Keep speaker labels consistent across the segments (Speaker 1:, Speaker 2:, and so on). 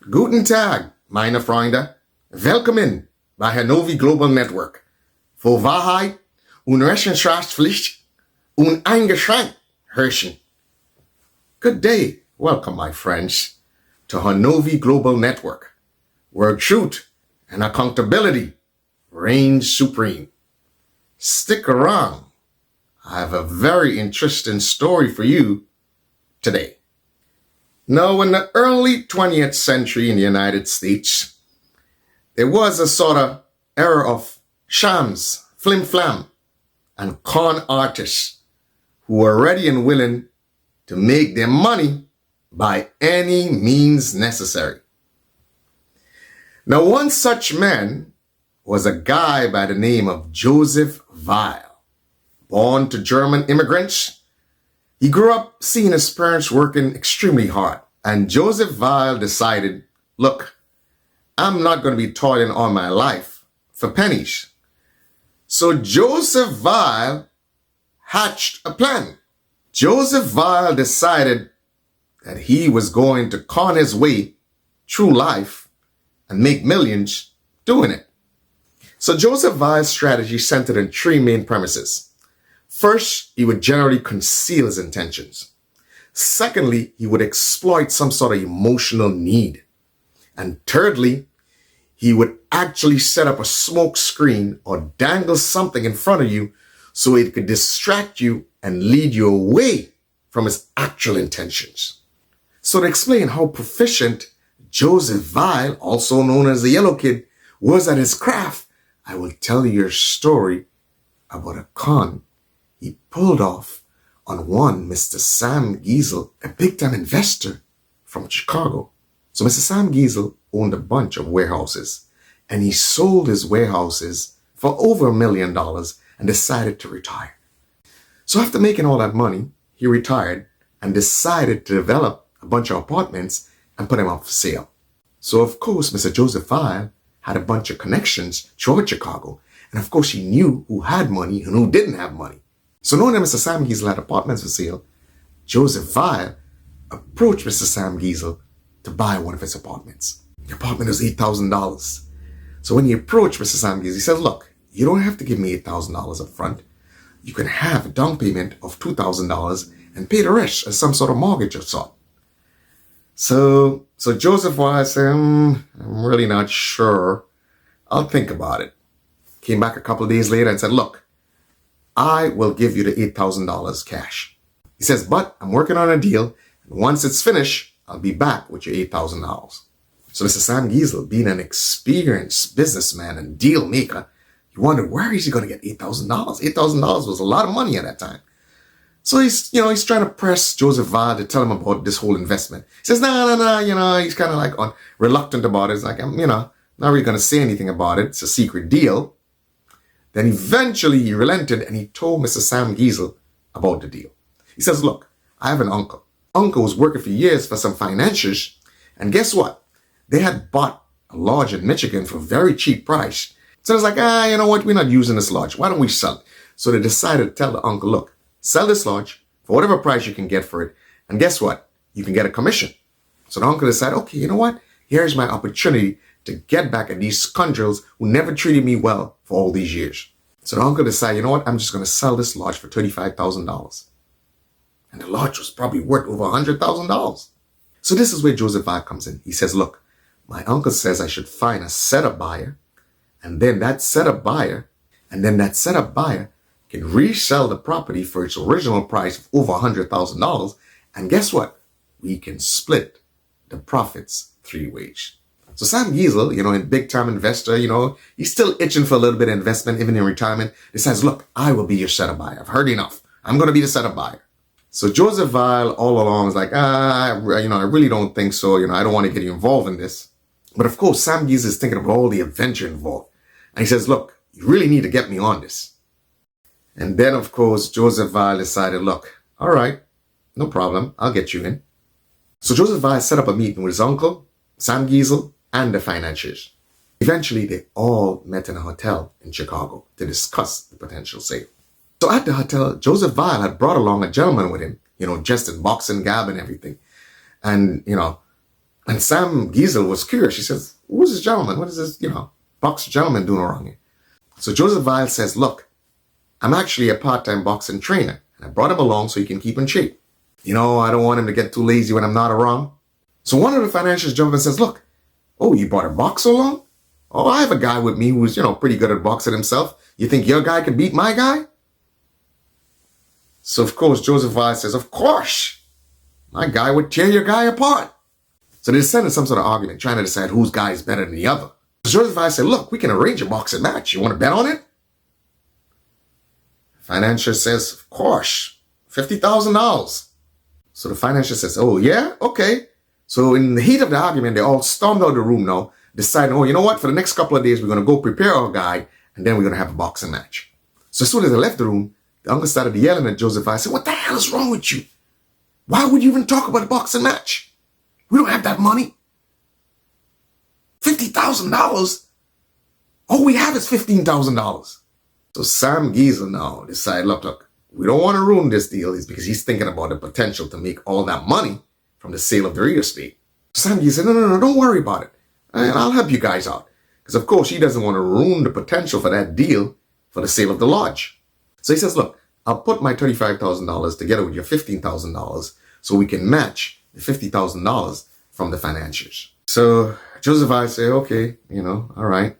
Speaker 1: Guten Tag, meine Freunde. Willkommen bei Hanovi Global Network. Voor Wahrheit und Rechenschaftspflicht uneingeschränkt herrschen. Good day. Welcome, my friends, to Hanovi Global Network, where truth and accountability reign supreme. Stick around. I have a very interesting story for you today. Now, in the early 20th century in the United States, there was a sort of era of shams, flim-flam, and con artists who were ready and willing to make their money by any means necessary. Now, one such man was a guy by the name of Joseph Weil. Born to German immigrants, he grew up seeing his parents working extremely hard. And Joseph Weil decided, look, I'm not going to be toiling all my life for pennies. So Joseph Weil hatched a plan. Joseph Weil decided that he was going to con his way through life and make millions doing it. So Joseph Weil's strategy centered on three main premises. First, he would generally conceal his intentions. Secondly, he would exploit some sort of emotional need. And thirdly, he would actually set up a smoke screen or dangle something in front of you so it could distract you and lead you away from his actual intentions. So to explain how proficient Joseph Weil, also known as the Yellow Kid, was at his craft, I will tell you a story about a con he pulled off on one Mr. Sam Giesel, a big-time investor from Chicago. So Mr. Sam Giesel owned a bunch of warehouses, and he sold his warehouses for over $1 million and decided to retire. So after making all that money, he retired and decided to develop a bunch of apartments and put them up for sale. So of course, Mr. Joseph Weil had a bunch of connections throughout Chicago. And of course, he knew who had money and who didn't have money. So knowing that Mr. Sam Giesel had apartments for sale, Joseph Weil approached Mr. Sam Giesel to buy one of his apartments. The apartment was $8,000. So when he approached Mr. Sam Giesel, he said, look, you don't have to give me $8,000 up front. You can have a down payment of $2,000 and pay the rest as some sort of mortgage or sort. So Joseph Weil said, I'm really not sure. I'll think about it. Came back a couple of days later and said, look, I will give you the $8,000 cash. He says, but I'm working on a deal. And once it's finished, I'll be back with your $8,000. So Mr. Sam Giesel, being an experienced businessman and deal maker, he wondered, where is he going to get $8,000? $8,000 was a lot of money at that time. So he's trying to press Joseph Weil to tell him about this whole investment. He says, no, he's kind of like reluctant about it. It's like, I'm, not really going to say anything about it. It's a secret deal. Then eventually he relented and he told Mr. Sam Giesel about the deal. He says, look, I have an uncle. Uncle was working for years for some financiers. And guess what? They had bought a lodge in Michigan for a very cheap price. So it's like, you know what? We're not using this lodge. Why don't we sell it? So they decided to tell the uncle, look, sell this lodge for whatever price you can get for it. And guess what? You can get a commission. So the uncle decided, okay, you know what? Here's my opportunity to get back at these scoundrels who never treated me well for all these years. So the uncle decided, you know what? I'm just going to sell this lodge for $35,000. And the lodge was probably worth over $100,000. So this is where Joseph Weil comes in. He says, look, my uncle says I should find a setup buyer. And then that setup buyer can resell the property for its original price of over $100,000. And guess what? We can split the profits 3 ways. So Sam Giesel, a big-time investor, he's still itching for a little bit of investment, even in retirement. He says, look, I will be your setup buyer. I've heard enough. I'm going to be the setup buyer. So Joseph Weil all along is like, I really don't think so. I don't want to get you involved in this. But of course, Sam Giesel is thinking of all the adventure involved. And he says, look, you really need to get me on this. And then, of course, Joseph Weil decided, look, all right, no problem. I'll get you in. So Joseph Weil set up a meeting with his uncle, Sam Giesel, and the financiers. Eventually, they all met in a hotel in Chicago to discuss the potential sale. So at the hotel, Joseph Weil had brought along a gentleman with him, dressed in boxing garb and everything. And, And Sam Giesel was curious. She says, who's this gentleman? What is this, boxer gentleman doing wrong here? So Joseph Weil says, look, I'm actually a part-time boxing trainer. And I brought him along so he can keep in shape. I don't want him to get too lazy when I'm not around. So one of the financiers jumps and says, look, oh, you brought a boxer along? Oh, I have a guy with me who's, pretty good at boxing himself. You think your guy could beat my guy? So, of course, Joseph Weil says, of course, my guy would tear your guy apart. So they descended some sort of argument, trying to decide whose guy is better than the other. So Joseph Weil said, look, we can arrange a boxing match. You want to bet on it? The financier says, of course, $50,000. So the financier says, oh, yeah? Okay. So in the heat of the argument, they all stormed out of the room now, deciding, oh, you know what? For the next couple of days, we're going to go prepare our guy, and then we're going to have a boxing match. So as soon as they left the room, the uncle started yelling at Joseph. I said, what the hell is wrong with you? Why would you even talk about a boxing match? We don't have that money. $50,000? All we have is $15,000. So Sam Giesel now decided, look, we don't want to ruin this deal. It's because he's thinking about the potential to make all that money from the sale of the real estate. Sam Giesel said, no, don't worry about it. I'll help you guys out. Because, of course, he doesn't want to ruin the potential for that deal for the sale of the lodge. So he says, look, I'll put my $35,000 together with your $15,000 so we can match the $50,000 from the financiers. So Joseph Weil said, okay, all right.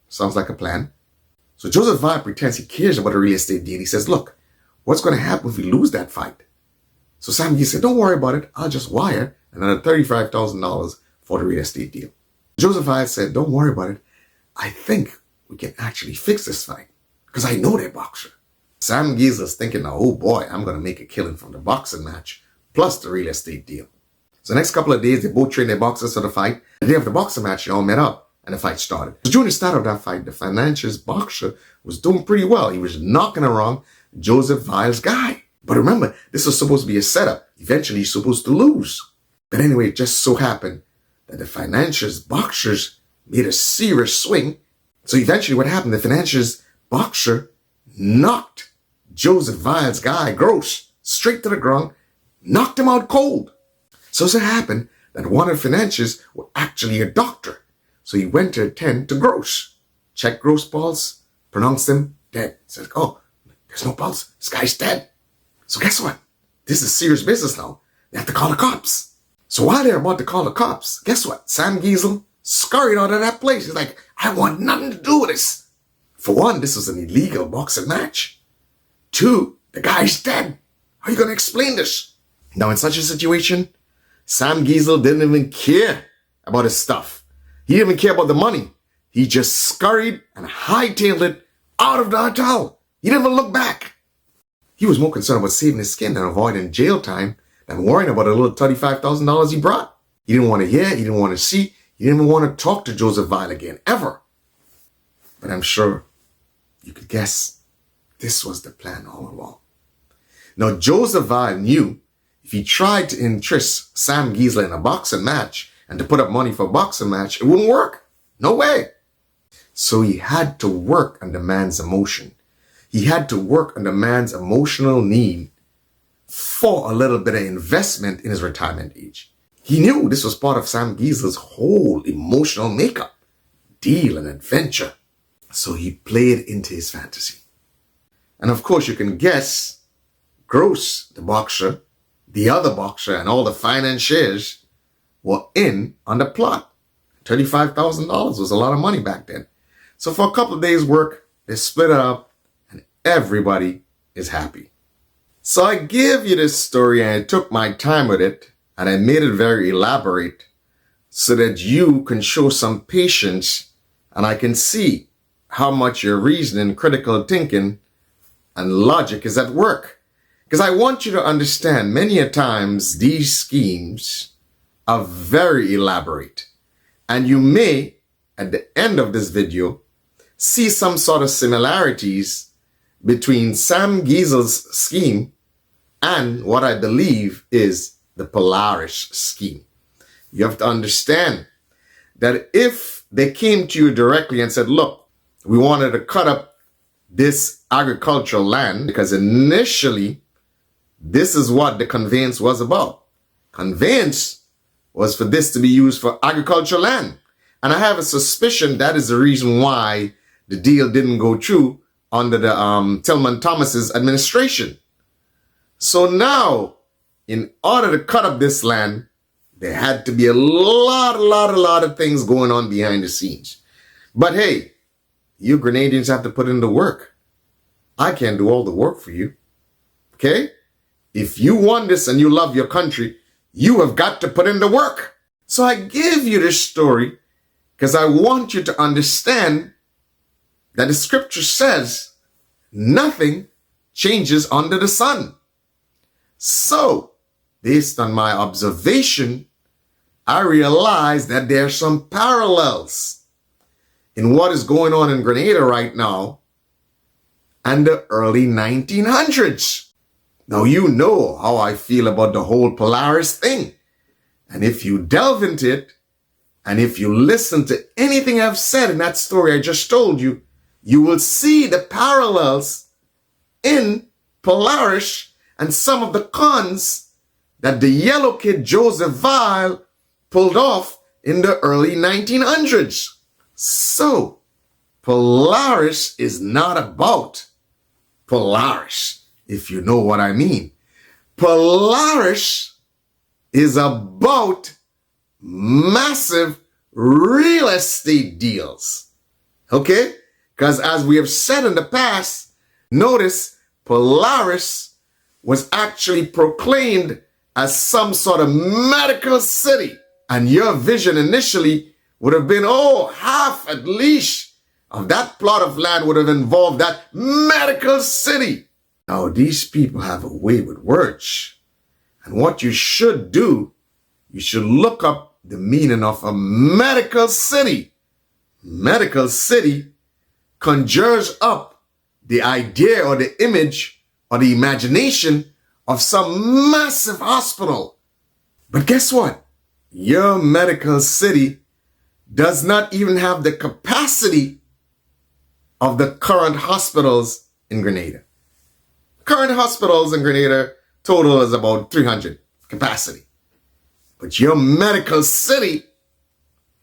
Speaker 1: Sounds like a plan. So Joseph Weil pretends he cares about the real estate deal. He says, look, what's going to happen if we lose that fight? So Sam Giesel said, don't worry about it. I'll just wire another $35,000 for the real estate deal. Joseph Weil said, don't worry about it. I think we can actually fix this fight because I know that boxer. Sam Giesel's thinking, now, oh boy, I'm going to make a killing from the boxing match plus the real estate deal. So the next couple of days, they both trained their boxers for the fight. The day of the boxing match, they all met up and the fight started. So during the start of that fight, the financiers boxer was doing pretty well. He was knocking around Joseph Weil's guy. But remember, this was supposed to be a setup. Eventually, he's supposed to lose. But anyway, it just so happened that the financiers boxers made a serious swing. So eventually what happened, the financiers boxer knocked Joseph Weil's guy, Gross, straight to the ground, knocked him out cold. So it happened that one of the financiers was actually a doctor. So he went to attend to Gross, checked Gross' pulse, pronounced him dead. Said, oh, there's no pulse. This guy's dead. So guess what? This is serious business now. They have to call the cops. So while they're about to call the cops, guess what? Sam Giesel scurried out of that place. He's like, I want nothing to do with this. For one, this was an illegal boxing match. Two, the guy's dead. How are you going to explain this? Now, in such a situation, Sam Giesel didn't even care about his stuff. He didn't even care about the money. He just scurried and hightailed it out of the hotel. He didn't even look back. He was more concerned about saving his skin and avoiding jail time than worrying about a little $35,000 he brought. He didn't want to hear, he didn't want to see, he didn't even want to talk to Joseph Weil again, ever. But I'm sure you could guess this was the plan all along. Now, Joseph Weil knew if he tried to interest Sam Giesel in a boxing match and to put up money for a boxing match, it wouldn't work. No way. So he had to work on the man's emotion. He had to work on the man's emotional need for a little bit of investment in his retirement age. He knew this was part of Sam Giesel's whole emotional makeup, deal and adventure. So he played into his fantasy. And of course, you can guess, Gross, the boxer, the other boxer, and all the financiers were in on the plot. $35,000 was a lot of money back then. So for a couple of days' work, they split it up, and everybody is happy. So I give you this story, and I took my time with it, and I made it very elaborate so that you can show some patience, and I can see how much your reasoning, critical thinking, and logic is at work. Because I want you to understand, many a times these schemes are very elaborate. And you may, at the end of this video, see some sort of similarities between Sam Giesel's scheme and what I believe is the Polaris scheme. You have to understand that if they came to you directly and said, look, we wanted to cut up this agricultural land, because initially this is what the conveyance was about. Conveyance was for this to be used for agricultural land. And I have a suspicion that is the reason why the deal didn't go through under the Tillman Thomas's administration. So now, in order to cut up this land, there had to be a lot of things going on behind the scenes. But hey, you Grenadians have to put in the work. I can't do all the work for you. Okay? If you want this and you love your country, you have got to put in the work. So I give you this story because I want you to understand that the scripture says nothing changes under the sun. So, based on my observation, I realize that there are some parallels in what is going on in Grenada right now and the early 1900s. Now, you know how I feel about the whole Polaris thing. And if you delve into it, and if you listen to anything I've said in that story I just told you, you will see the parallels in Polaris and some of the cons that the yellow kid Joseph Weil pulled off in the early 1900s. So, Polaris is not about Polaris, if you know what I mean. Polaris is about massive real estate deals. Okay? Because as we have said in the past, notice Polaris was actually proclaimed as some sort of medical city. And your vision initially would have been, half at least of that plot of land would have involved that medical city. Now, these people have a way with words. And what you should do, you should look up the meaning of a medical city. Medical city conjures up the idea or the image or the imagination of some massive hospital. But guess what? Your medical city does not even have the capacity of the current hospitals in Grenada. Current hospitals in Grenada total is about 300 capacity. But your medical city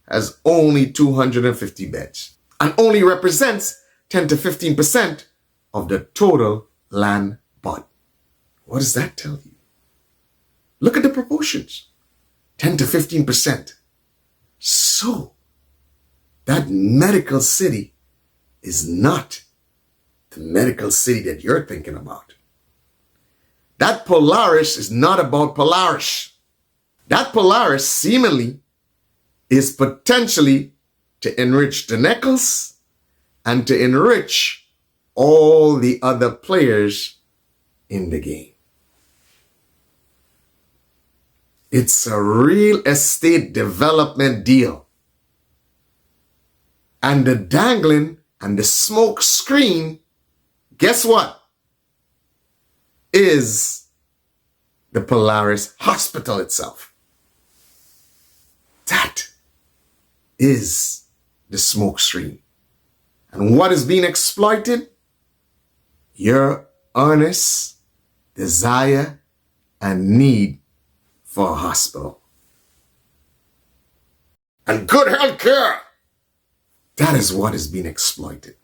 Speaker 1: has only 250 beds and only represents 10 to 15% of the total land bought. What does that tell you? Look at the proportions. 10 to 15%. So, that medical city is not the medical city that you're thinking about. That Polaris is not about Polaris. That Polaris seemingly is potentially to enrich the Neckles and to enrich all the other players in the game. It's a real estate development deal. And the dangling and the smoke screen, guess what? Is the Polaris Hospital itself. That is the smoke screen. And what is being exploited? Your earnest desire and need for a hospital. And good health care. That is what is being exploited.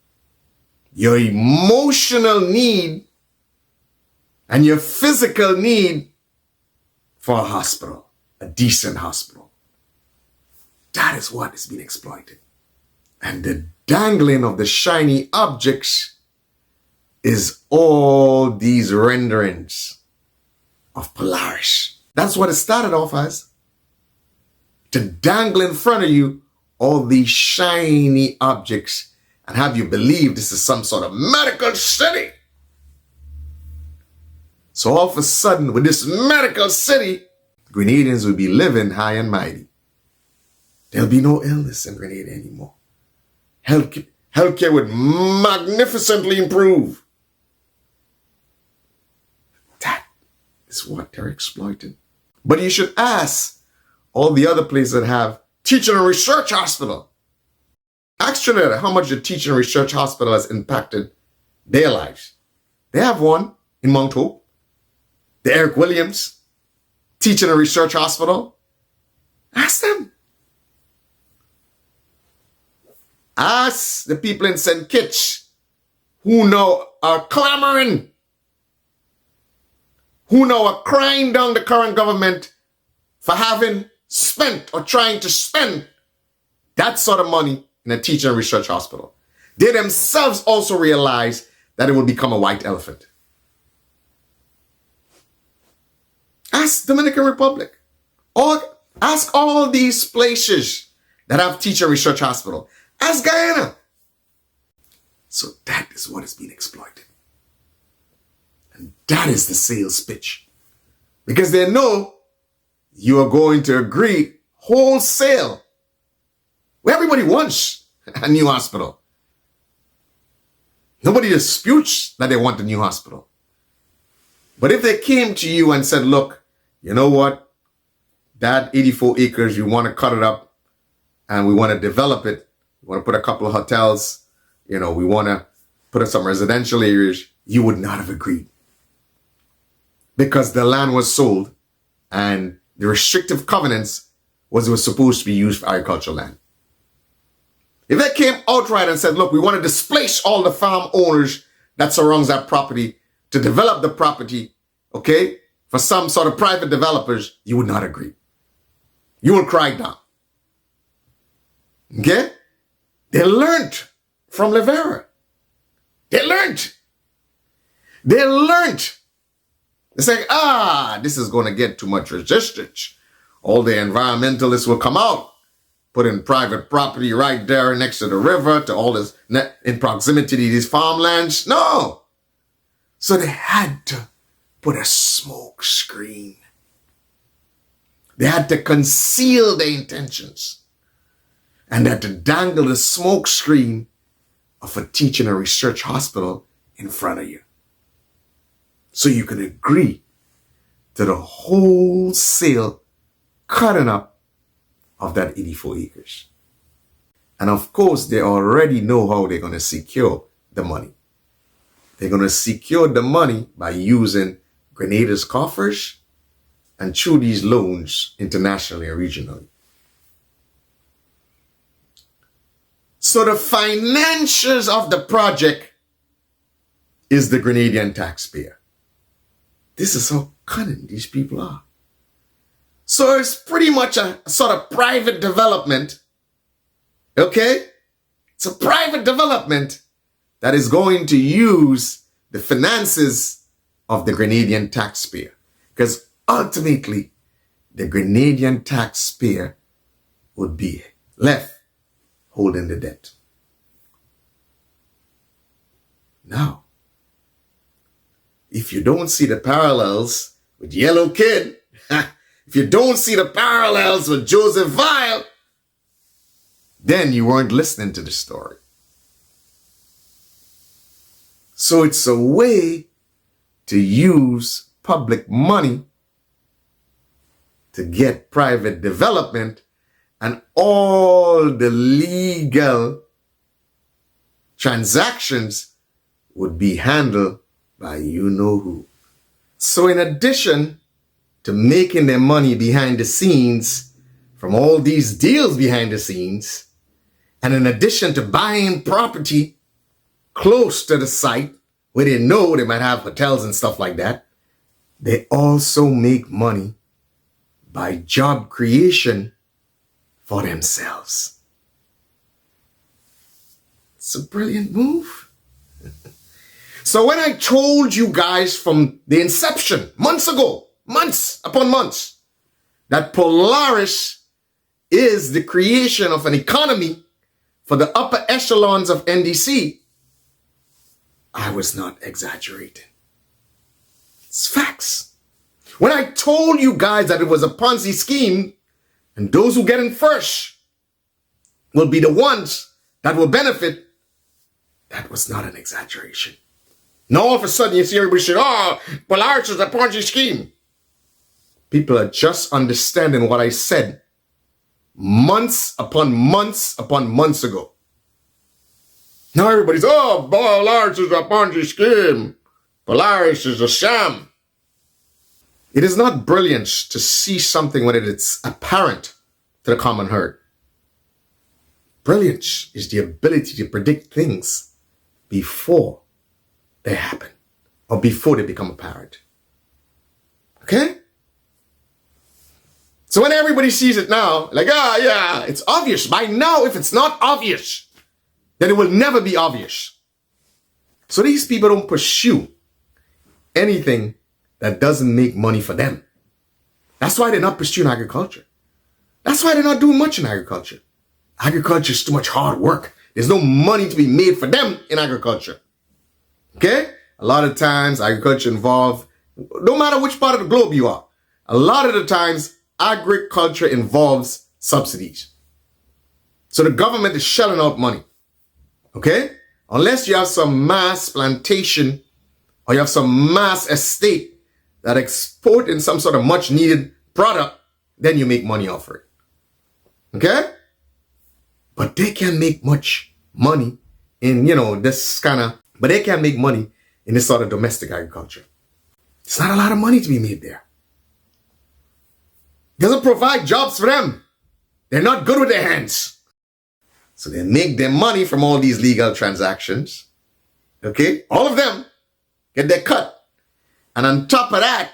Speaker 1: Your emotional need and your physical need for a hospital, a decent hospital. That is what is being exploited. And the dangling of the shiny objects is all these renderings of Polaris. That's what it started off as. To dangle in front of you all these shiny objects and have you believe this is some sort of medical city. So all of a sudden, with this medical city, Grenadians will be living high and mighty. There'll be no illness in Grenada anymore. Healthcare would magnificently improve. That is what they're exploiting. But you should ask all the other places that have teaching and research hospital. Ask Trinidad how much the teaching and research hospital has impacted their lives. They have one in Mount Hope. The Eric Williams Teaching and Research Hospital. Ask them. Ask the people in St. Kitts who now are clamoring, who now are crying down the current government for having spent or trying to spend that sort of money in a teaching and research hospital. They themselves also realize that it will become a white elephant. Ask Dominican Republic, or ask all these places that have teaching and research hospital. Ask Guyana. So that is what is being exploited. And that is the sales pitch. Because they know you are going to agree wholesale. Well, everybody wants a new hospital. Nobody disputes that they want a new hospital. But if they came to you and said, look, you know what? That 84 acres, you want to cut it up and we want to develop it. We want to put a couple of hotels. We want to put in some residential areas. You would not have agreed. Because the land was sold and the restrictive covenants was it was supposed to be used for agricultural land. If they came outright and said, look, we want to displace all the farm owners that surrounds that property to develop the property, okay, for some sort of private developers, you would not agree. You will cry down. Okay? They learned from Rivera. They learned. They say, this is going to get too much resistance. All the environmentalists will come out, put in private property right there next to the river, to all this, in proximity to these farmlands. No. So they had to put a smoke screen. They had to conceal their intentions. And they had to dangle the smoke screen of a teaching and research hospital in front of you. So you can agree to the wholesale cutting up of that 84 acres. And of course, they already know how they're going to secure the money. They're going to secure the money by using Grenadia's coffers and through these loans internationally and regionally. So the financiers of the project is the Grenadian taxpayer. This is how cunning these people are. So it's pretty much a sort of private development. Okay? It's a private development that is going to use the finances of the Grenadian taxpayer. Because ultimately, the Grenadian taxpayer would be left holding the debt. Now, if you don't see the parallels with Yellow Kid, if you don't see the parallels with Joseph Vile, then you weren't listening to the story. So it's a way to use public money to get private development, and all the legal transactions would be handled by you know who. So in addition to making their money behind the scenes from all these deals behind the scenes, and in addition to buying property close to the site where they know they might have hotels and stuff like that, they also make money by job creation for themselves. It's a brilliant move. So when I told you guys from the inception, months ago, months upon months, that Polaris is the creation of an economy for the upper echelons of NDC, I was not exaggerating. It's facts. When I told you guys that it was a Ponzi scheme, and those who get in first will be the ones that will benefit, that was not an exaggeration. Now all of a sudden you see everybody say, Polaris is a Ponzi scheme. People are just understanding what I said months upon months upon months ago. Now everybody's, Polaris is a Ponzi scheme. Polaris is a sham. It is not brilliance to see something when it's apparent to the common herd. Brilliance is the ability to predict things before they happen or before they become apparent. Okay? So when everybody sees it now, like, yeah, it's obvious. By now, if it's not obvious, then it will never be obvious. So these people don't pursue anything that doesn't make money for them. That's why they're not pursuing agriculture. That's why they're not doing much in agriculture. Agriculture is too much hard work. There's no money to be made for them in agriculture. Okay? A lot of times agriculture involves, no matter which part of the globe you are, a lot of the times agriculture involves subsidies. So the government is shelling out money. Okay? Unless you have some mass plantation or you have some mass estate that export in some sort of much needed product, then you make money off it. Okay? But they can make much money in, but they can't make money in this sort of domestic agriculture. It's not a lot of money to be made there. It doesn't provide jobs for them. They're not good with their hands. So they make their money from all these legal transactions. Okay? All of them get their cut. And on top of that,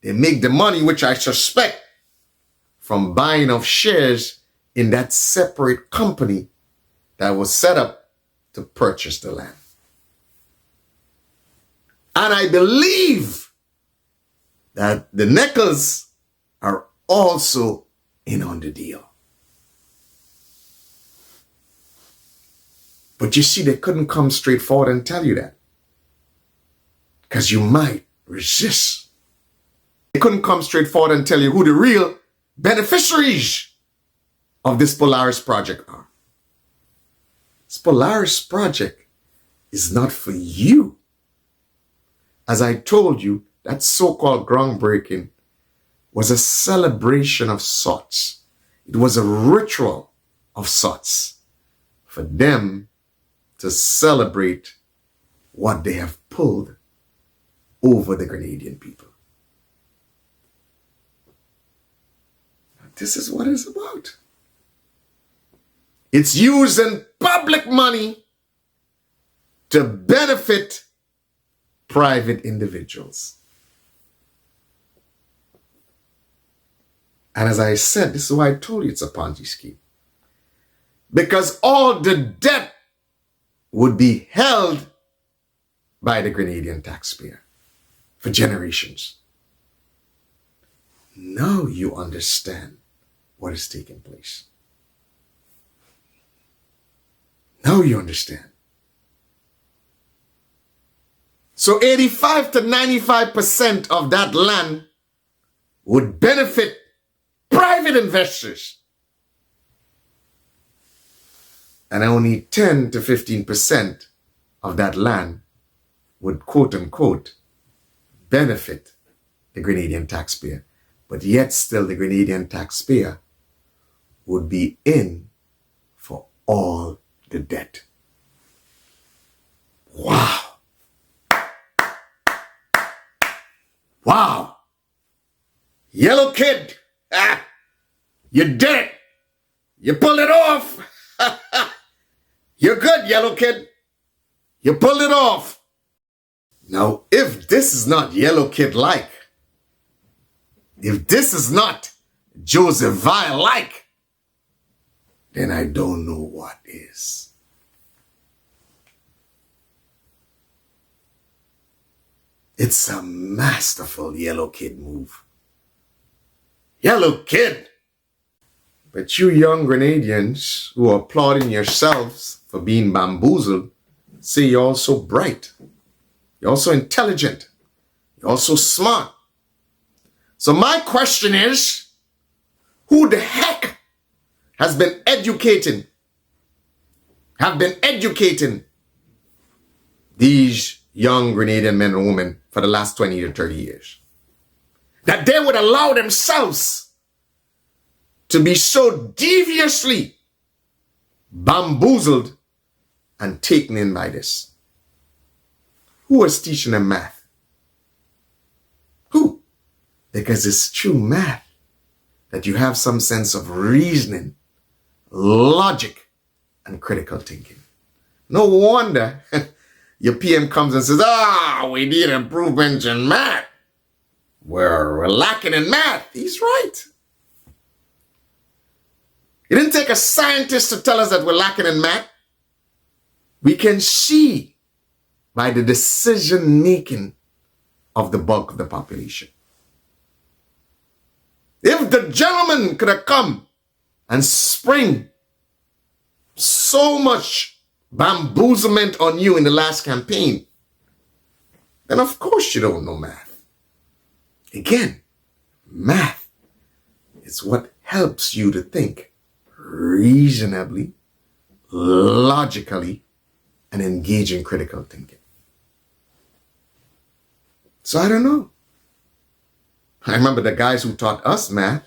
Speaker 1: they make the money, which I suspect, from buying of shares in that separate company that was set up to purchase the land. And I believe that the Nichols are also in on the deal. But you see, they couldn't come straight forward and tell you that, because you might resist. They couldn't come straight forward and tell you who the real beneficiaries of this Polaris project are. This Polaris project is not for you. As I told you, that so-called groundbreaking was a celebration of sorts. It was a ritual of sorts for them to celebrate what they have pulled over the Grenadian people. This is what it's about. It's using public money to benefit private individuals. And as I said, this is why I told you it's a Ponzi scheme. Because all the debt would be held by the Grenadian taxpayer for generations. Now you understand what is taking place. Now you understand. So 85 to 95% of that land would benefit private investors. And only 10 to 15% of that land would, quote unquote, benefit the Grenadian taxpayer. But yet still the Grenadian taxpayer would be in for all the debt. Wow. Wow. Yellow kid. You did it. You pulled it off. You're good, yellow kid. You pulled it off. Now, if this is not yellow kid-like, if this is not Joseph Vile-like, then I don't know what is. It's a masterful yellow kid move. Yellow kid! But you young Grenadians who are applauding yourselves for being bamboozled say you're all so bright. You're also intelligent. You're also smart. So my question is, who the heck have been educating these young Grenadian men and women for the last 20 to 30 years? That they would allow themselves to be so deviously bamboozled and taken in by this. Who was teaching them math? Who? Because it's true math that you have some sense of reasoning, logic, and critical thinking. No wonder your PM comes and says, we need improvement in math. We're lacking in math. He's right. It didn't take a scientist to tell us that we're lacking in math. We can see by the decision making of the bulk of the population. If the gentleman could have come and spring so much bamboozlement on you in the last campaign, then of course you don't know math. Again, math is what helps you to think reasonably, logically, and engage in critical thinking. So I don't know. I remember the guys who taught us math,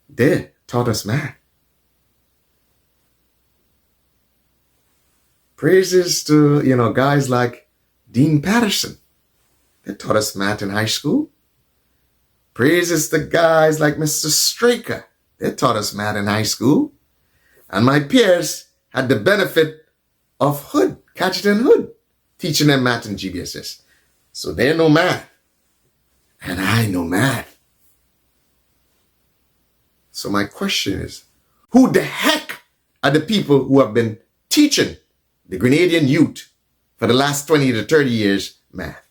Speaker 1: they taught us math. Praises to, guys like Dean Patterson. They taught us math in high school. Praises to guys like Mr. Straker. They taught us math in high school. And my peers had the benefit of Hood, Catcherton Hood, teaching them math in GBSS. So they know math. And I know math. So my question is, who the heck are the people who have been teaching the Grenadian youth for the last 20 to 30 years math?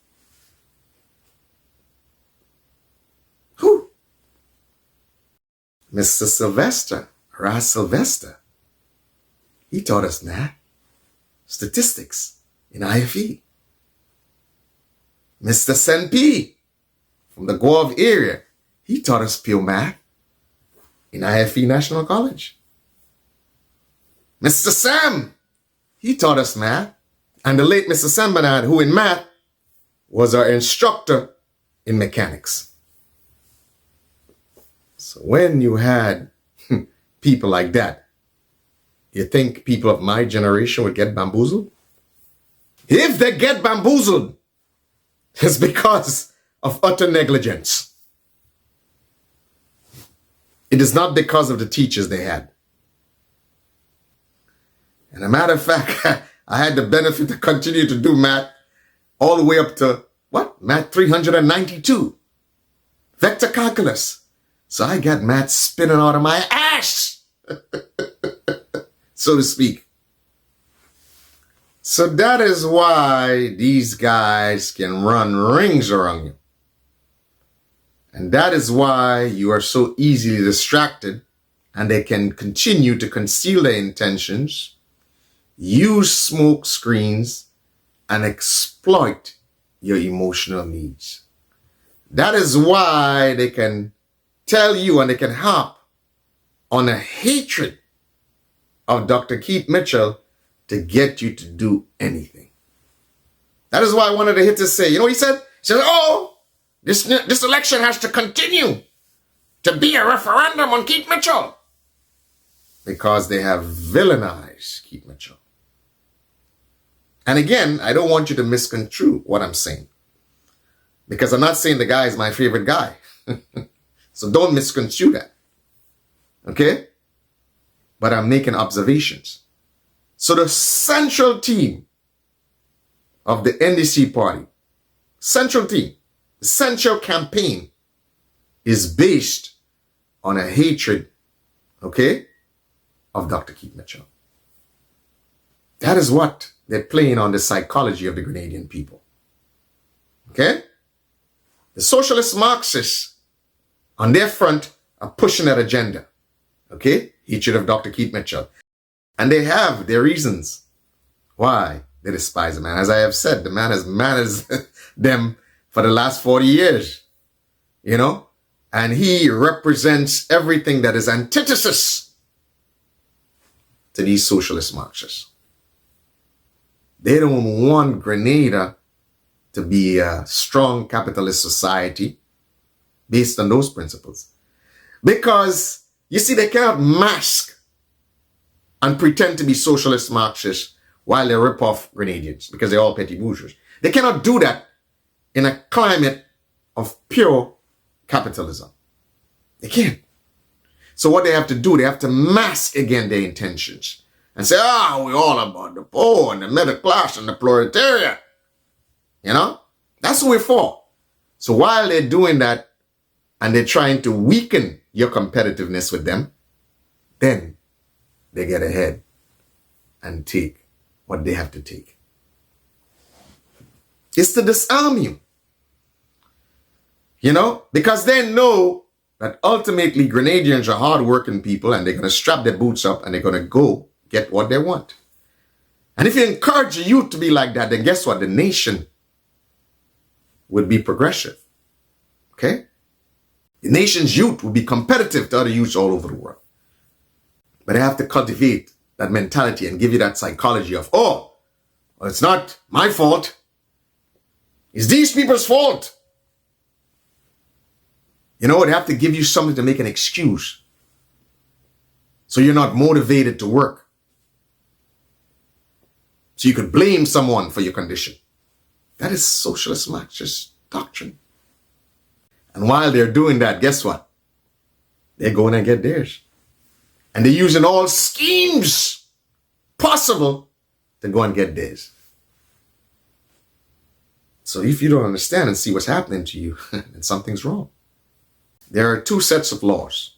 Speaker 1: Who? Mr. Sylvester, Ras Sylvester. He taught us math, statistics in IFE. Mr. Senpi from the Guelph area, he taught us pure math in IFE National College. Mr. Sam, he taught us math. And the late Mr. Sam Bernard, who in math was our instructor in mechanics. So when you had people like that, you think people of my generation would get bamboozled? If they get bamboozled, it's because of utter negligence. It is not because of the teachers they had. And a matter of fact, I had the benefit to continue to do math all the way up to, Math 392. Vector calculus. So I got math spinning out of my ass, so to speak. So that is why these guys can run rings around you. And that is why you are so easily distracted, and they can continue to conceal their intentions, use smoke screens, and exploit your emotional needs. That is why they can tell you and they can harp on a hatred of Dr. Keith Mitchell to get you to do anything. That is why one of the hitters say, he said? He said, this election has to continue to be a referendum on Keith Mitchell. Because they have villainized Keith Mitchell. And again, I don't want you to misconstrue what I'm saying. Because I'm not saying the guy is my favorite guy. So don't misconstrue that. Okay? But I'm making observations. So the central team of the NDC party, the central campaign is based on a hatred, of Dr. Keith Mitchell. That is what they're playing on the psychology of the Grenadian people. Okay? The socialist Marxists on their front are pushing that agenda. Hatred of Dr. Keith Mitchell. And they have their reasons why they despise the man. As I have said, the man has managed them for the last 40 years. And he represents everything that is antithesis to these socialist Marxists. They don't want Grenada to be a strong capitalist society based on those principles. Because, you see, they cannot mask and pretend to be socialist Marxists while they rip off Grenadians because they're all petty bourgeois. They cannot do that in a climate of pure capitalism. They can't. So what they have to do, they have to mask again their intentions and say, we're all about the poor and the middle class and the proletariat. You know, that's who we're for. So while they're doing that and they're trying to weaken your competitiveness with them, then they get ahead and take what they have to take. It's to disarm you. You know, because they know that ultimately Grenadians are hardworking people and they're going to strap their boots up and they're going to go get what they want. And if you encourage the youth to be like that, then guess what? The nation would be progressive. Okay? The nation's youth will be competitive to other youths all over the world. But they have to cultivate that mentality and give you that psychology of, well, it's not my fault. It's these people's fault. You know, they have to give you something to make an excuse. So you're not motivated to work. So you could blame someone for your condition. That is socialist Marxist doctrine. And while they're doing that, guess what? They're going to get theirs. And they're using all schemes possible to go and get theirs. So if you don't understand and see what's happening to you, then something's wrong. There are two sets of laws.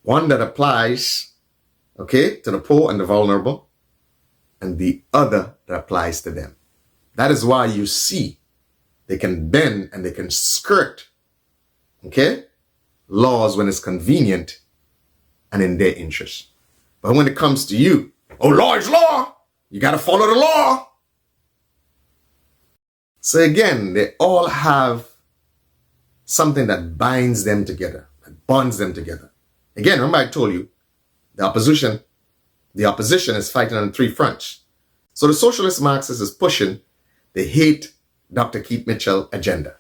Speaker 1: One that applies, okay, to the poor and the vulnerable, and the other that applies to them. That is why you see they can bend and they can skirt, okay, laws when it's convenient and in their interest. But when it comes to you, law is law. You got to follow the law. So again, they all have something that binds them together, that bonds them together. Again, remember I told you, the opposition is fighting on 3 fronts. So the socialist Marxist is pushing the hate Dr. Keith Mitchell agenda.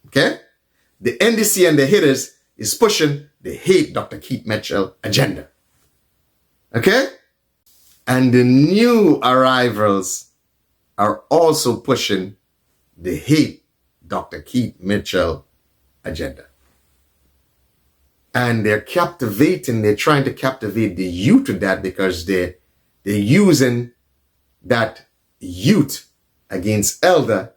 Speaker 1: Okay? The NDC and the hitters is pushing the hate Dr. Keith Mitchell agenda. Okay? And the new arrivals are also pushing the hate Dr. Keith Mitchell agenda. And they're trying to captivate the youth with that because they're using that youth against elder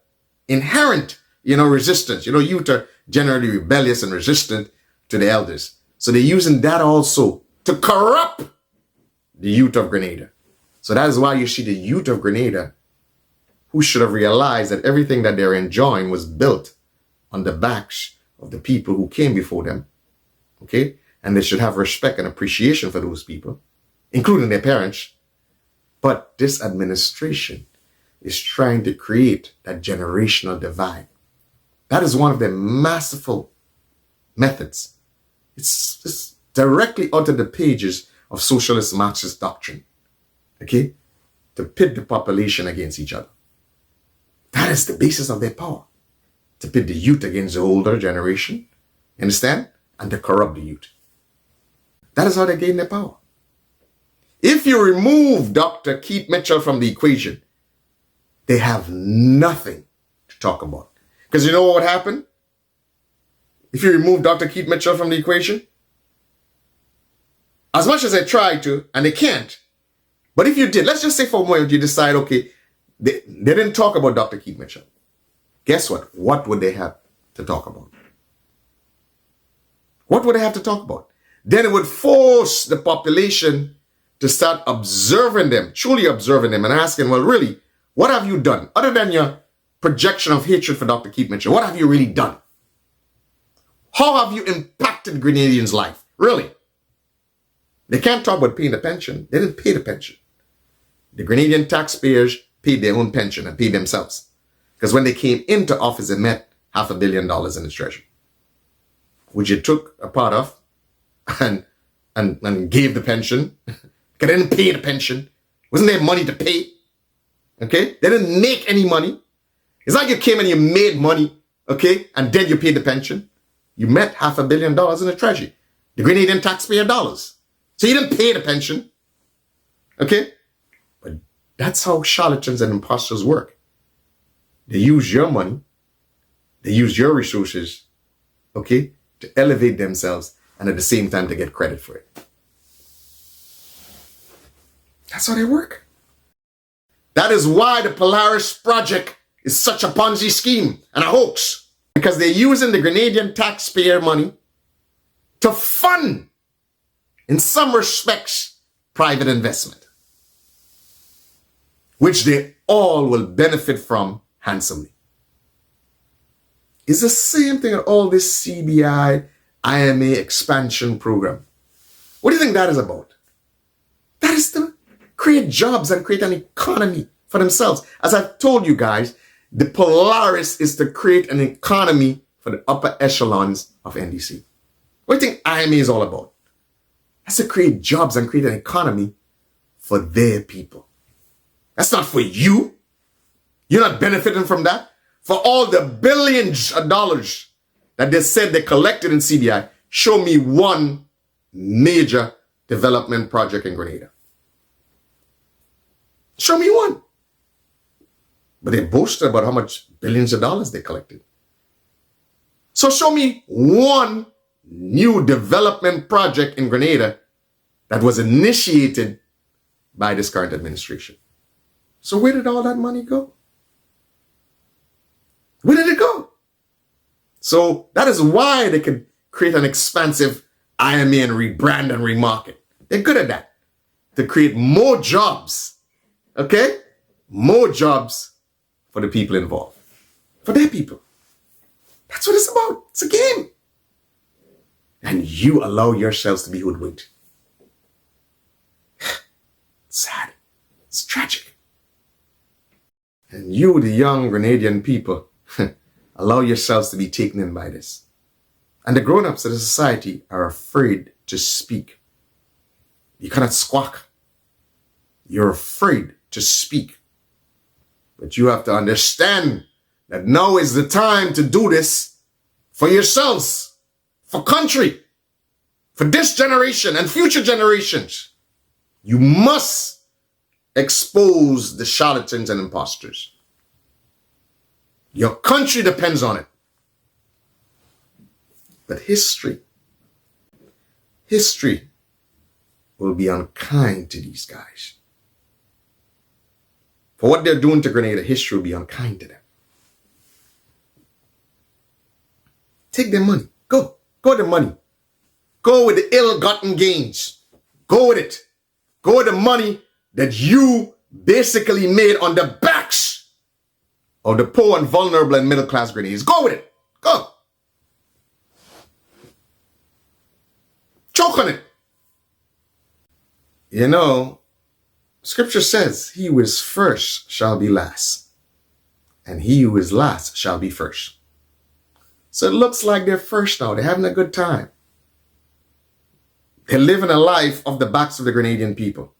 Speaker 1: inherent, resistance. Youth are generally rebellious and resistant to the elders. So they're using that also to corrupt the youth of Grenada. So that is why you see the youth of Grenada, who should have realized that everything that they're enjoying was built on the backs of the people who came before them. Okay? And they should have respect and appreciation for those people, including their parents. But this administration is trying to create that generational divide. That is one of the masterful methods. It's directly out of the pages of socialist Marxist doctrine. Okay? To pit the population against each other. That is the basis of their power. To pit the youth against the older generation. Understand? And to corrupt the youth. That is how they gain their power. If you remove Dr. Keith Mitchell from the equation, they have nothing to talk about. Because you know what would happen? If you remove Dr. Keith Mitchell from the equation, as much as they try to, and they can't, but if you did, let's just say for a moment you decide, okay, they didn't talk about Dr. Keith Mitchell. Guess what? What would they have to talk about? What would they have to talk about? Then it would force the population to start observing them, truly observing them and asking, well, really, what have you done? Other than your projection of hatred for Dr. Keith Mitchell, what have you really done? How have you impacted Grenadians' life? Really? They can't talk about paying the pension. They didn't pay the pension. The Grenadian taxpayers paid their own pension and paid themselves. Because when they came into office, they met $500 million in the treasury, which you took a part of and gave the pension. Because they didn't pay the pension. Wasn't there money to pay? Okay? They didn't make any money. It's like you came and you made money, okay? And then you paid the pension. You met $500 million in the treasury. The Grenadian taxpayer dollars. So you didn't pay the pension. Okay? But that's how charlatans and imposters work. They use your money. They use your resources, okay, to elevate themselves and at the same time to get credit for it. That's how they work. That is why the Polaris project is such a Ponzi scheme and a hoax. Because they're using the Grenadian taxpayer money to fund, in some respects, private investment, which they all will benefit from handsomely. It's the same thing with all this CBI, IMA expansion program. What do you think that is about? That is to create jobs and create an economy for themselves. As I've told you guys, the Polaris is to create an economy for the upper echelons of NDC. What do you think IMA is all about? That's to create jobs and create an economy for their people. That's not for you. You're not benefiting from that. For all the billions of dollars that they said they collected in CBI, show me one major development project in Grenada. Show me one. But they boasted about how much billions of dollars they collected. So show me one new development project in Grenada that was initiated by this current administration. So where did all that money go? Where did it go? So that is why they can create an expansive IMA and rebrand and remarket. They're good at that. To create more jobs. Okay? More jobs for the people involved. For their people. That's what it's about. It's a game. And you allow yourselves to be hoodwinked. It's sad. It's tragic. And you, the young Grenadian people, allow yourselves to be taken in by this. And the grown-ups of the society are afraid to speak. You cannot squawk. You're afraid to speak. But you have to understand that now is the time to do this for yourselves, for country, for this generation and future generations. You must expose the charlatans and imposters. Your country depends on it. But history will be unkind to these guys. For what they're doing to Grenada, history will be unkind to them. Take their money. Go. Go with the money. Go with the ill-gotten gains. Go with it. Go with the money that you basically made on the backs of the poor and vulnerable and middle-class Grenadians. Go with it. Go. Choke on it. You know, Scripture says, he who is first shall be last, and he who is last shall be first. So it looks like they're first now. They're having a good time. They're living a life off the backs of the Grenadian people.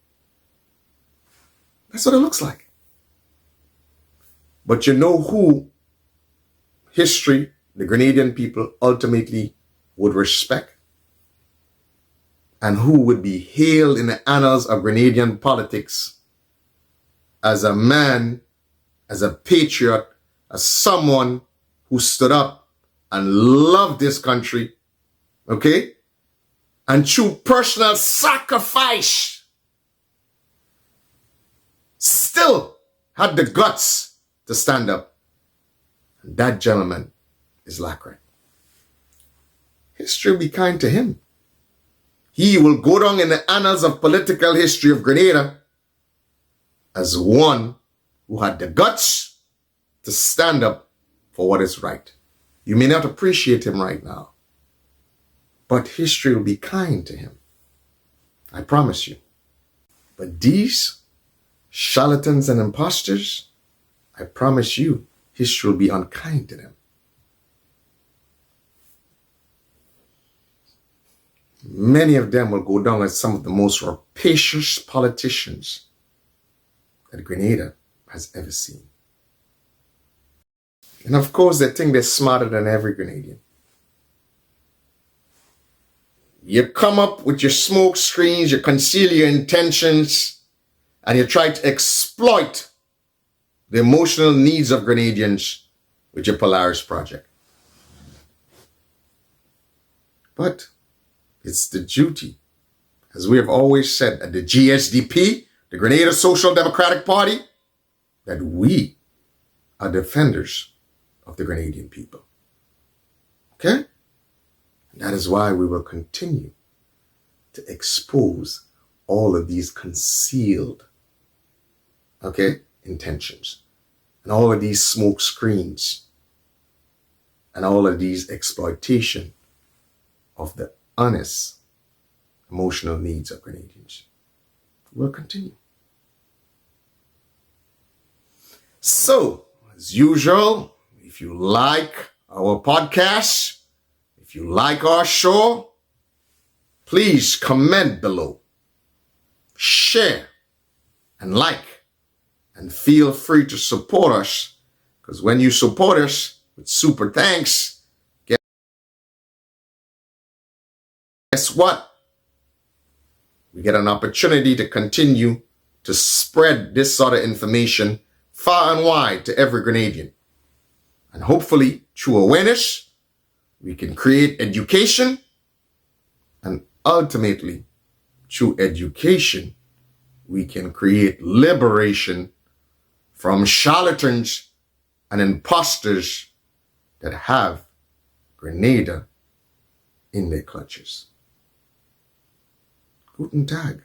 Speaker 1: That's what it looks like. But you know who history, the Grenadian people, ultimately would respect? And who would be hailed in the annals of Grenadian politics as a man, as a patriot, as someone who stood up and loved this country, okay? And through personal sacrifice, still had the guts to stand up. And that gentleman is Lachlan. History will be kind to him. He will go down in the annals of political history of Grenada as one who had the guts to stand up for what is right. You may not appreciate him right now, but history will be kind to him. I promise you. But these charlatans and imposters, I promise you, history will be unkind to them. Many of them will go down as some of the most rapacious politicians that Grenada has ever seen. And of course, they think they're smarter than every Grenadian. You come up with your smoke screens, you conceal your intentions, and you try to exploit the emotional needs of Grenadians with your Polaris project. But it's the duty, as we have always said at the GSDP, the Grenada Social Democratic Party, that we are defenders of the Grenadian people. Okay? And that is why we will continue to expose all of these concealed, intentions, and all of these smoke screens, and all of these exploitation of the honest emotional needs of Grenadians. We'll continue. So, as usual, if you like our podcast, if you like our show, please comment below, share, and like, and feel free to support us, because when you support us with super thanks, guess what? We get an opportunity to continue to spread this sort of information far and wide to every Grenadian. And hopefully, through awareness, we can create education, and ultimately, through education, we can create liberation from charlatans and imposters that have Grenada in their clutches. Guten Tag.